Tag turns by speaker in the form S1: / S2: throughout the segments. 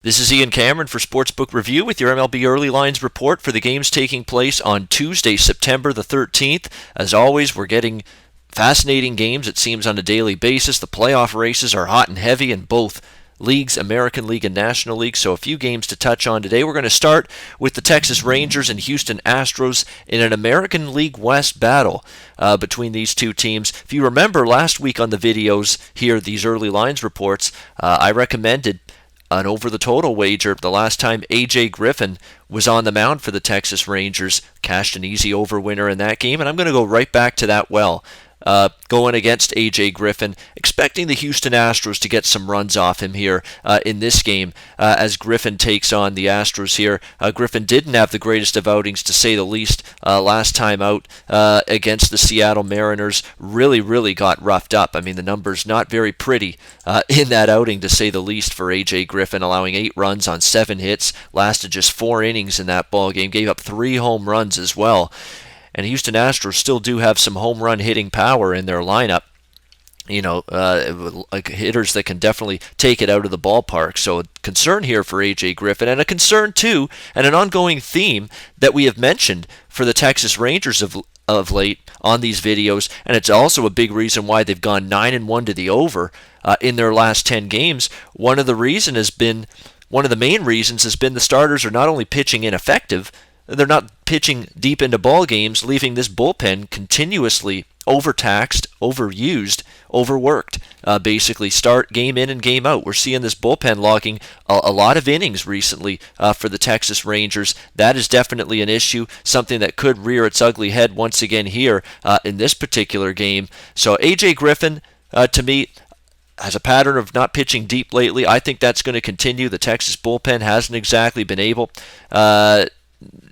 S1: This is Ian Cameron for Sportsbook Review with your MLB Early Lines report for the games taking place on Tuesday, September the 13th. As always, we're getting fascinating games, it seems, on a daily basis. The playoff races are hot and heavy in both leagues, American League and National League, so a few games to touch on today. We're going to start with the Texas Rangers and Houston Astros in an American League West battle between these two teams. If you remember last week on the videos here, these early lines reports, I recommended an over-the-total wager the last time A.J. Griffin was on the mound for the Texas Rangers. Cashed an easy over winner in that game, and I'm going to go right back to that well. Going against A.J. Griffin, expecting the Houston Astros to get some runs off him here in this game as Griffin takes on the Astros here. Griffin didn't have the greatest of outings, to say the least, last time out against the Seattle Mariners. Really got roughed up. I mean, the numbers not very pretty in that outing, to say the least, for A.J. Griffin, allowing 8 runs on 7 hits, lasted just 4 innings in that ball game, gave up 3 home runs as well. And Houston Astros still do have some home run hitting power in their lineup. Like hitters that can definitely take it out of the ballpark. So a concern here for A.J. Griffin, and a concern too, and an ongoing theme that we have mentioned for the Texas Rangers of late on these videos, and it's also a big reason why they've gone 9-1 to the over in their last 10 games. One of the main reasons has been the starters are not only pitching ineffective, they're not pitching deep into ball games, leaving this bullpen continuously overtaxed, overused, overworked. Basically, start game in and game out. We're seeing this bullpen logging a lot of innings recently for the Texas Rangers. That is definitely an issue, something that could rear its ugly head once again here in this particular game. So A.J. Griffin, to me, has a pattern of not pitching deep lately. I think that's going to continue. The Texas bullpen hasn't exactly been able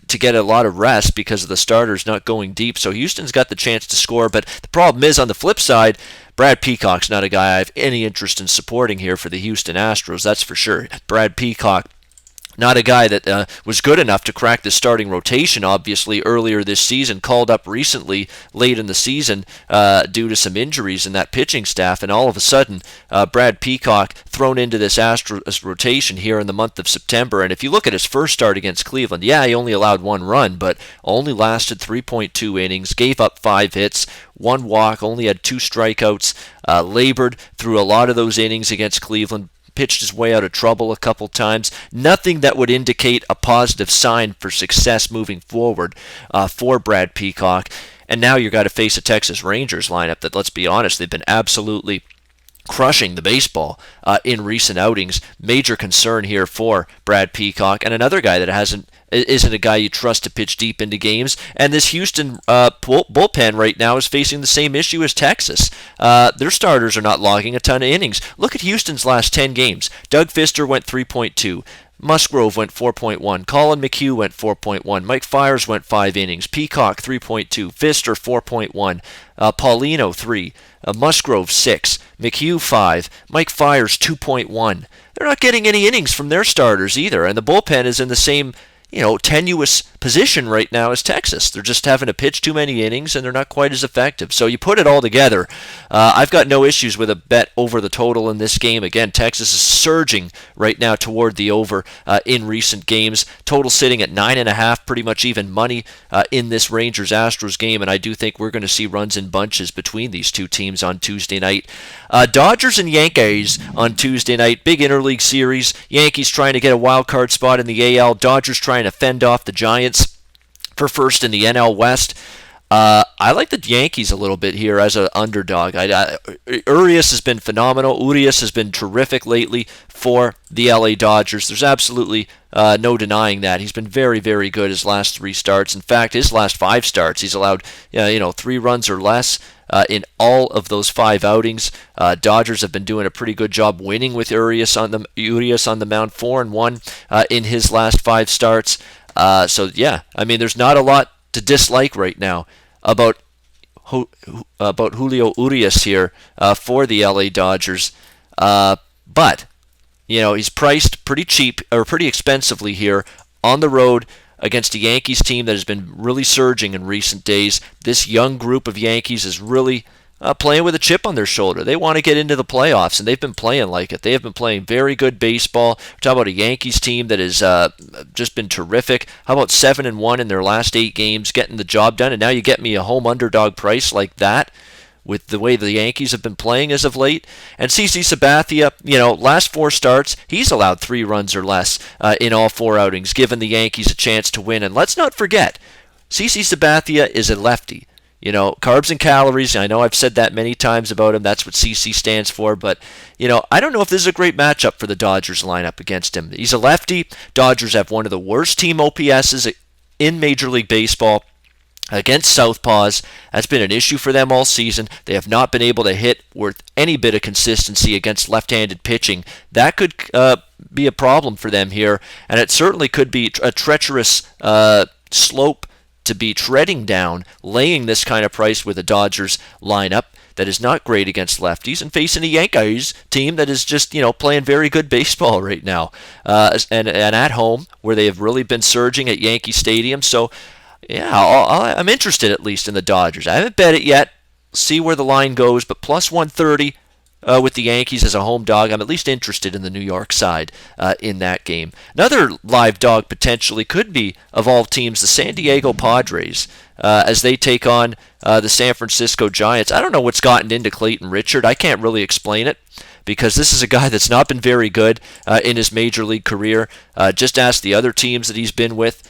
S1: to get a lot of rest because of the starters not going deep. So Houston's got the chance to score, but the problem is, on the flip side, Brad Peacock's not a guy I have any interest in supporting here for the Houston Astros, that's for sure. Brad Peacock, not a guy that was good enough to crack the starting rotation, obviously, earlier this season. Called up recently, late in the season, due to some injuries in that pitching staff. And all of a sudden, Brad Peacock thrown into this Astros rotation here in the month of September. And if you look at his first start against Cleveland, yeah, he only allowed 1 run, but only lasted 3.2 innings, gave up 5 hits, 1 walk, only had 2 strikeouts, labored through a lot of those innings against Cleveland, pitched his way out of trouble a couple times. Nothing that would indicate a positive sign for success moving forward for Brad Peacock. And now you've got to face a Texas Rangers lineup that, let's be honest, they've been absolutely crushing the baseball in recent outings. Major concern here for Brad Peacock, and another guy that isn't a guy you trust to pitch deep into games. And this Houston bullpen right now is facing the same issue as Texas. Their starters are not logging a ton of innings. Look at Houston's last 10 games. Doug Fister went 3.2. Musgrove went 4.1. Colin McHugh went 4.1. Mike Fiers went 5 innings. Peacock 3.2. Fister 4.1. Paulino 3. Musgrove 6. McHugh 5. Mike Fiers 2.1. They're not getting any innings from their starters either, and the bullpen is in the same tenuous position right now as Texas. They're just having to pitch too many innings, and they're not quite as effective. So you put it all together, I've got no issues with a bet over the total in this game. Again, Texas is surging right now toward the over in recent games. Total sitting at 9.5, pretty much even money in this Rangers-Astros game, and I do think we're going to see runs in bunches between these two teams on Tuesday night. Dodgers and Yankees on Tuesday night. Big interleague series. Yankees trying to get a wild card spot in the AL. Dodgers trying to fend off the Giants for first in the NL West. I like the Yankees a little bit here as an underdog. Urias has been phenomenal. Urias has been terrific lately for the LA Dodgers. There's absolutely no denying that. He's been very good his last 3 starts. In fact, his last 5 starts, he's allowed 3 runs or less in all of those 5 outings. Dodgers have been doing a pretty good job winning with Urias on the mound, 4-1 in his last 5 starts. So yeah, I mean, there's not a lot to dislike right now about Julio Urias here for the LA Dodgers, but he's priced pretty cheap or pretty expensively here on the road against a Yankees team that has been really surging in recent days. This young group of Yankees is really playing with a chip on their shoulder. They want to get into the playoffs, and they've been playing like it. They have been playing very good baseball. We're talking about a Yankees team that has just been terrific. How about 7-1 in their last 8 games, getting the job done? And now you get me a home underdog price like that, with the way the Yankees have been playing as of late. And CC Sabathia, last 4 starts, he's allowed 3 runs or less in all 4 outings, giving the Yankees a chance to win. And let's not forget, CC Sabathia is a lefty. Carbs and calories, I know I've said that many times about him. That's what CC stands for. But, I don't know if this is a great matchup for the Dodgers lineup against him. He's a lefty. Dodgers have one of the worst team OPSs in Major League Baseball against southpaws. That's been an issue for them all season. They have not been able to hit with any bit of consistency against left-handed pitching. That could be a problem for them here, and it certainly could be a treacherous slope to be treading down, laying this kind of price with a Dodgers lineup that is not great against lefties, and facing a Yankees team that is just, playing very good baseball right now, and at home, where they have really been surging at Yankee Stadium. So, yeah, I'm interested at least in the Dodgers. I haven't bet it yet. See where the line goes, but plus 130 with the Yankees as a home dog. I'm at least interested in the New York side in that game. Another live dog potentially could be, of all teams, the San Diego Padres as they take on the San Francisco Giants. I don't know what's gotten into Clayton Richard. I can't really explain it, because this is a guy that's not been very good in his major league career. Just ask the other teams that he's been with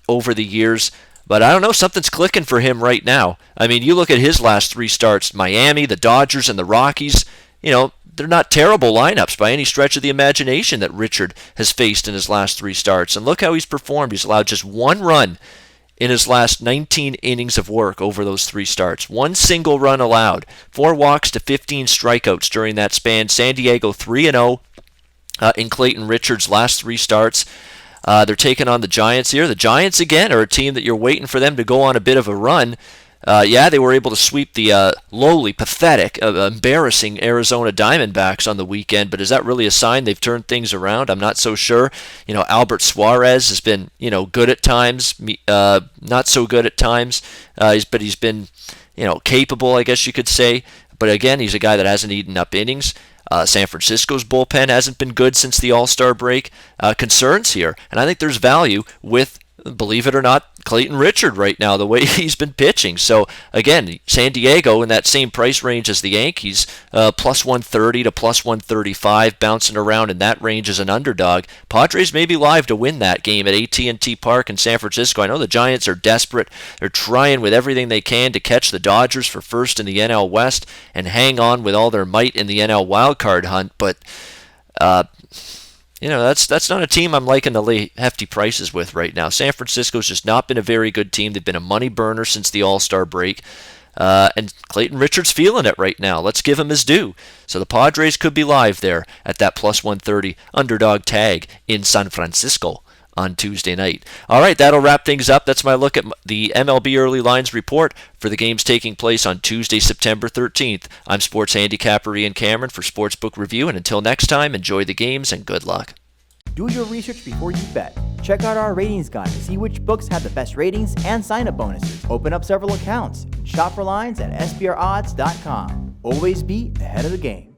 S1: over the years. But I don't know, something's clicking for him right now. I mean, you look at his last 3 starts, Miami, the Dodgers, and the Rockies, they're not terrible lineups by any stretch of the imagination that Richard has faced in his last 3 starts. And look how he's performed. He's allowed just 1 run in his last 19 innings of work over those 3 starts. 1 single run allowed. 4 walks to 15 strikeouts during that span. San Diego 3-0 in Clayton Richard's last 3 starts. They're taking on the Giants here. The Giants, again, are a team that you're waiting for them to go on a bit of a run. They were able to sweep the lowly, pathetic, embarrassing Arizona Diamondbacks on the weekend, but is that really a sign they've turned things around? I'm not so sure. Albert Suarez has been, good at times, not so good at times, but he's been, capable, I guess you could say. But again, he's a guy that hasn't eaten up innings. San Francisco's bullpen hasn't been good since the All-Star break. Concerns here, and I think there's value with, believe it or not, Clayton Richard right now, the way he's been pitching. So, again, San Diego in that same price range as the Yankees, plus 130 to plus 135, bouncing around in that range as an underdog. Padres may be live to win that game at AT&T Park in San Francisco. I know the Giants are desperate. They're trying with everything they can to catch the Dodgers for first in the NL West and hang on with all their might in the NL wildcard hunt, but that's not a team I'm liking to lay hefty prices with right now. San Francisco's just not been a very good team. They've been a money burner since the All-Star break. And Clayton Richard's feeling it right now. Let's give him his due. So the Padres could be live there at that plus 130 underdog tag in San Francisco on Tuesday night. All right, that'll wrap things up. That's my look at the MLB Early Lines report for the games taking place on Tuesday, September 13th. I'm sports handicapper Ian Cameron for Sportsbook Review, and until next time, enjoy the games and good luck.
S2: Do your research before you bet. Check out our ratings guide to see which books have the best ratings and sign-up bonuses. Open up several accounts. Shop for lines at sbrodds.com. Always be ahead of the game.